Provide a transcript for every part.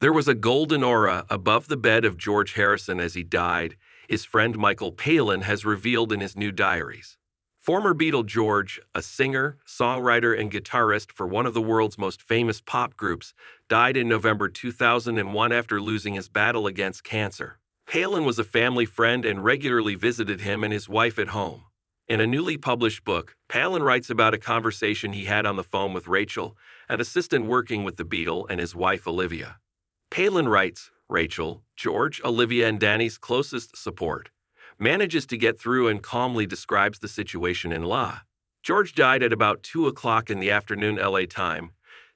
There was a golden aura above the bed of George Harrison as he died, his friend Michael Palin has revealed in his new diaries. Former Beatle George, a singer, songwriter, and guitarist for one of the world's most famous pop groups, died in November 2001 after losing his battle against cancer. Palin was a family friend and regularly visited him and his wife at home. In a newly published book, Palin writes about a conversation he had on the phone with Rachel, an assistant working with the Beatle, and his wife Olivia. Palin writes, Rachel, George, Olivia, and Danny's closest support, manages to get through and calmly describes the situation in law. George died at about 2 o'clock in the afternoon LA time,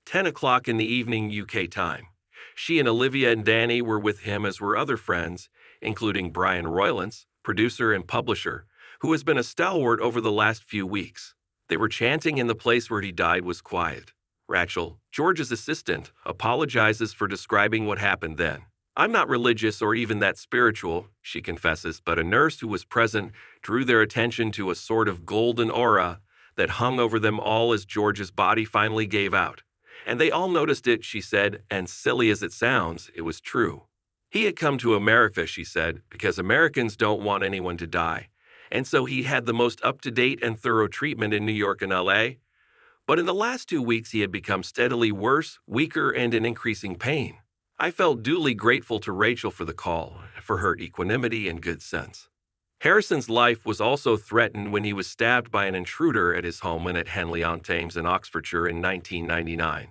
10 o'clock in the evening UK time. She and Olivia and Danny were with him, as were other friends, including Brian Roylance, producer and publisher, who has been a stalwart over the last few weeks. They were chanting, and the place where he died was quiet. Rachel, George's assistant, apologizes for describing what happened then. I'm not religious or even that spiritual, she confesses, but a nurse who was present drew their attention to a sort of golden aura that hung over them all as George's body finally gave out. And they all noticed it, she said, and silly as it sounds, it was true. He had come to America, she said, because Americans don't want anyone to die. And so he had the most up-to-date and thorough treatment in New York and LA. But in the last 2 weeks, he had become steadily worse, weaker, and in increasing pain. I felt duly grateful to Rachel for the call, for her equanimity and good sense. Harrison's life was also threatened when he was stabbed by an intruder at his home at Henley-on-Thames in Oxfordshire in 1999.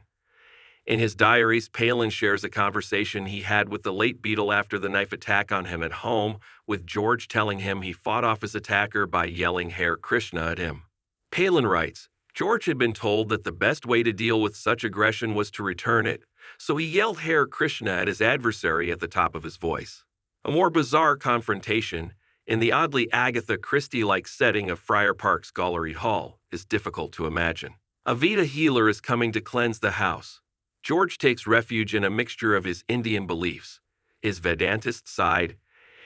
In his diaries, Palin shares a conversation he had with the late Beatle after the knife attack on him at home, with George telling him he fought off his attacker by yelling Hare Krishna at him. Palin writes, George had been told that the best way to deal with such aggression was to return it, so he yelled Hare Krishna at his adversary at the top of his voice. A more bizarre confrontation, in the oddly Agatha Christie-like setting of Friar Park's Gollery Hall, is difficult to imagine. A Vita healer is coming to cleanse the house. George takes refuge in a mixture of his Indian beliefs, his Vedantist side,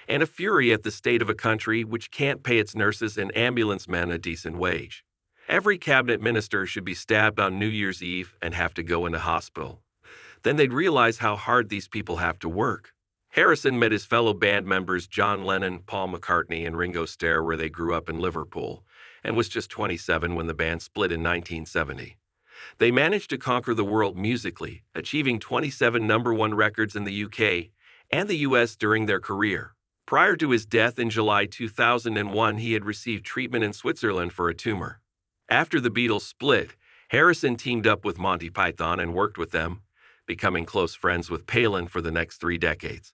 and a fury at the state of a country which can't pay its nurses and ambulance men a decent wage. Every cabinet minister should be stabbed on New Year's Eve and have to go into hospital. Then they'd realize how hard these people have to work. Harrison met his fellow band members John Lennon, Paul McCartney, and Ringo Starr where they grew up in Liverpool, and was just 27 when the band split in 1970. They managed to conquer the world musically, achieving 27 #1 records in the UK and the US during their career. Prior to his death in July 2001, he had received treatment in Switzerland for a tumor. After the Beatles split, Harrison teamed up with Monty Python and worked with them, becoming close friends with Palin for the next 3 decades.